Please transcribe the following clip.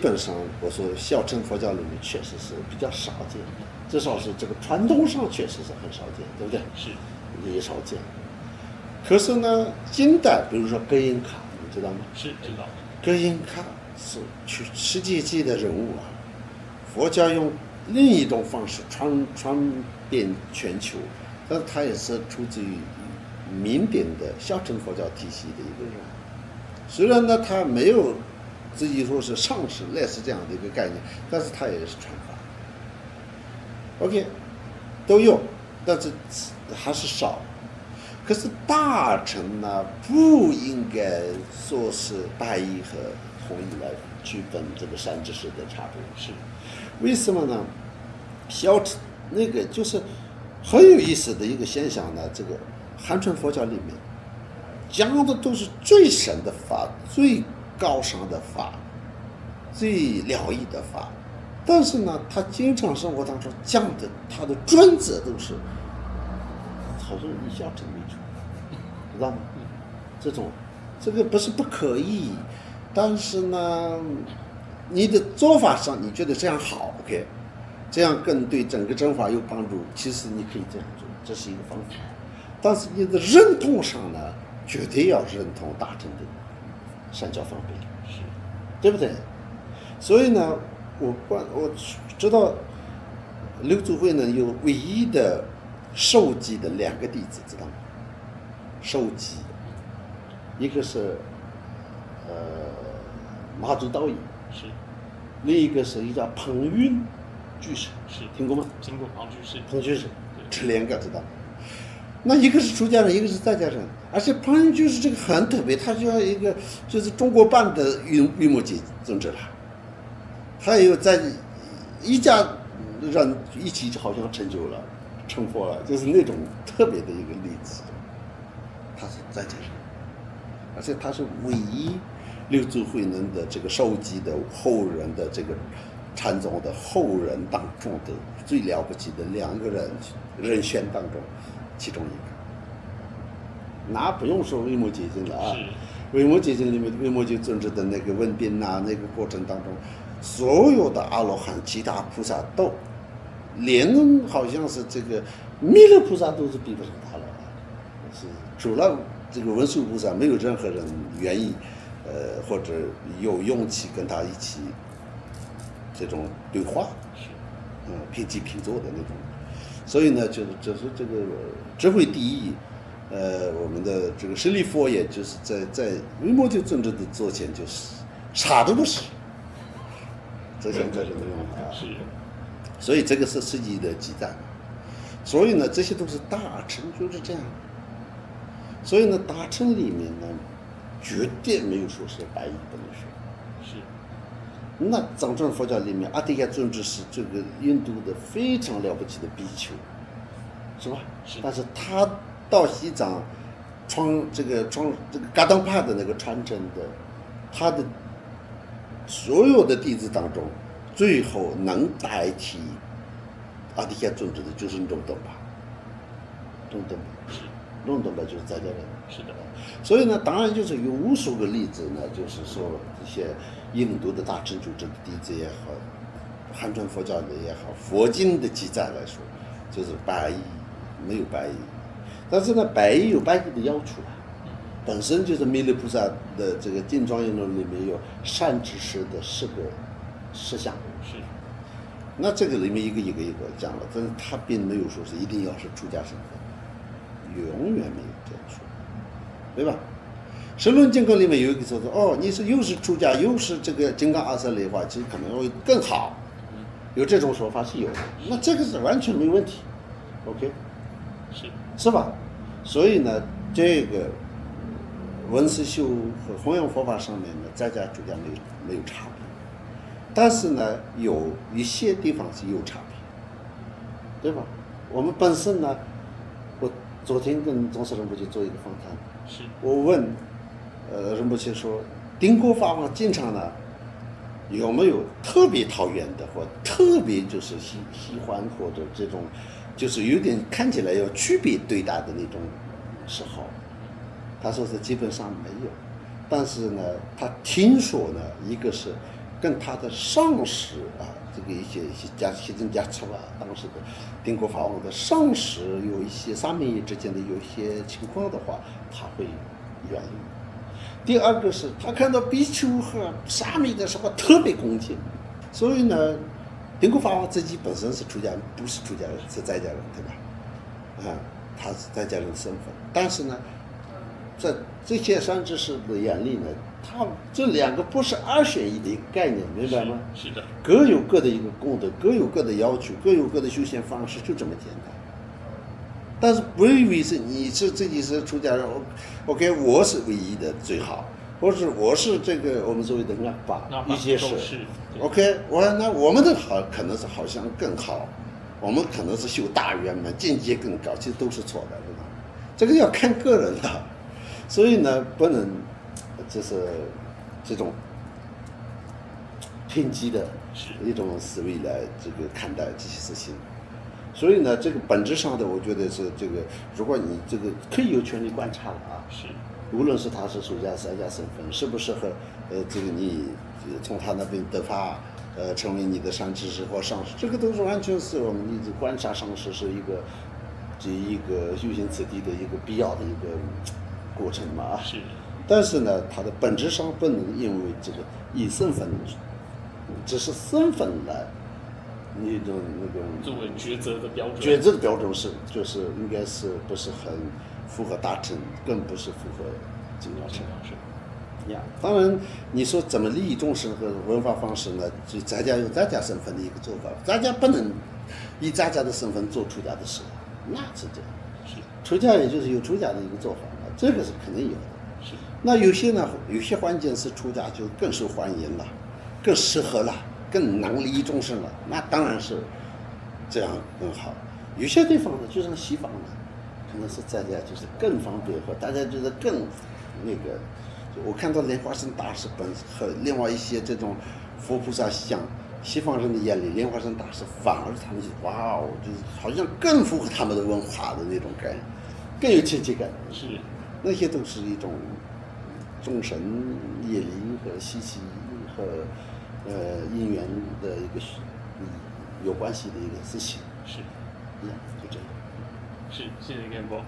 本上我说小乘佛教里面确实是比较少见的，至少是这个传统上确实是很少见，对不对？是，也少见。可是呢，近代比如说格印卡，你知道吗？是知道。格印卡是世界级的人物啊，佛教用另一种方式传遍全球，但是他也是出自于民典的小乘佛教体系的一个人。虽然呢，他没有自己说是上师类似这样的一个概念，但是他也是传法。OK， 都有，但是还是少。可是大乘呢，不应该说是白衣和红衣来区分这个善知识的差别。是，为什么呢？小乘那个就是很有意思的一个现象呢。这个汉传佛教里面讲的都是最深的法、最高尚的法、最了义的法，但是呢，他经常生活当中讲的他的准则都是好像以小乘为主，知道吗？这个不是不可以，但是呢，你的做法上你觉得这样好 ，OK， 这样更对整个正法有帮助，其实你可以这样做，这是一个方法。但是你的认同上呢，绝对要认同大乘的三教方便，是，对不对？所以呢，我知道六祖慧能有唯一的受记的2个弟子，知道吗？受记，一个是马祖道义，是，另一个是一个叫彭云居士，是，听过吗？经过庞居士。彭居士，这2个知道吗？那一个是出家人，一个是在家人，而且彭云居士这个很特别，他就像一个就是中国版的玉摩诘尊者了。他有在一家人一起好像成佛了，就是那种特别的一个例子。他是在家人，而且他是唯一六祖慧能的这个受记的后人的这个禅宗的后人当中的最了不起的2个人选当中其中一个。那不用说维摩诘经了啊，维摩诘经里面维摩诘尊者的那个问宾啊，那个过程当中，所有的阿罗汉、其他菩萨都，连好像是这个弥勒菩萨都是比不上他了，是除了这个文殊菩萨，没有任何人愿意，或者有勇气跟他一起这种对话，平起平坐的那种。所以呢，就是这个智慧第一，我们的这个舍利佛也就是在维摩诘尊者的座前就是啥都不是，这现在是没有啊。是，所以这个是实际的记载。所以呢，这些都是大乘就是这样。所以呢，大乘里面呢，绝对没有说是白衣不能学。是。那藏传佛教里面，阿底峡尊者是这个印度的非常了不起的比丘，是吧？是。但是他到西藏创这个噶当帕的那个传承的，他的所有的弟子当中，最后能代替阿底峡尊者的就是龙灯巴。龙灯巴就是在家人。是的。所以呢，当然就是有无数个例子呢，就是说这些印度的大乘主者的弟子也好，汉传佛教的也好，佛经的记载来说，就是白衣没有白衣，但是呢，白衣有白衣的要求啊，本身就是弥勒菩萨的这个金庄严论里面有善知识的10个事项，是。那这个里面一个讲了，但是他并没有说是一定要是出家身份，永远没有这样说。对吧？神论经课里面有一个说哦，你是又是出家又是这个金刚阿阇黎的话，其实可能会更好，有这种说法是有的，那这个是完全没问题 ，OK， 是吧？所以呢，这个文思修和弘扬佛法上面呢，在家出家没有差别，但是呢，有一些地方是有差别，对吧？我们本身呢，我昨天跟宗师仁波切做一个访谈。我问，仁波切说，顶果法王经常呢，有没有特别讨厌的，或特别就是喜欢或者这种，就是有点看起来要区别对待的那种时候？他说是基本上没有，但是呢，他听说呢，一个是跟他的上司啊，这个一些行政家策啊，当时的丁国法王的上司有一些三民议之间的有一些情况的话，他会愿意。第二个是他看到比丘和沙弥的时候特别恭敬，所以呢，丁国法王自己本身是出家人，不是出家人，是在家人，对吧？啊，他是在家人的身份，但是呢，在这些三知识的眼里呢，他这两个不是二选一的一个概念，明白吗？是的，各有各的一个功德，各有各的要求，各有各的修行方式，就这么简单。但是不以为是你是自己是出家人 ，OK， 我是唯一的最好，或者我是这个我们所谓的阿爸，一些是 OK， 那我们的好可能是好像更好，我们可能是修大圆满，境界更高，其实都是错的，对吧？这个要看个人的，所以呢，不能就是这种偏激的一种思维来这个看待这些事情。所以呢，这个本质上的，我觉得是这个，如果你这个可以有权利观察了啊，是，无论是他是出家在家身份，适不适合，这个你从他那边得法，成为你的上知识或上师，这个都是完全是我们一直观察上师是这一个修行此地的一个必要的一个过程嘛。是。但是呢，它的本质上不能因为这个以身份，只是身份来。那种作为抉择的标准，抉择的标准是就是应该是不是很符合大乘，更不是符合经教乘呀。当然，你说怎么利益众生和文化方式呢？就在家有在家身份的一个做法，在家不能以在家的身份做出家的事，那是这样。是出家也就是有出家的一个做法嘛，这个是肯定有的。是。那有些呢，有些环境是出家就更受欢迎了，更适合了。更能利益众生了，那当然是这样更好。有些地方呢，就像西方呢，可能是在家就是更方便和大家觉得更那个。我看到莲花生大师和另外一些这种佛菩萨像，西方人的眼里，莲花生大师反而他们就哇哦，就是好像更符合他们的文化的那种概念，更有亲切感。是，那些都是一种众神业力和习气和。因缘的一个有关系的一个事情，是，就这样。是，谢谢干波。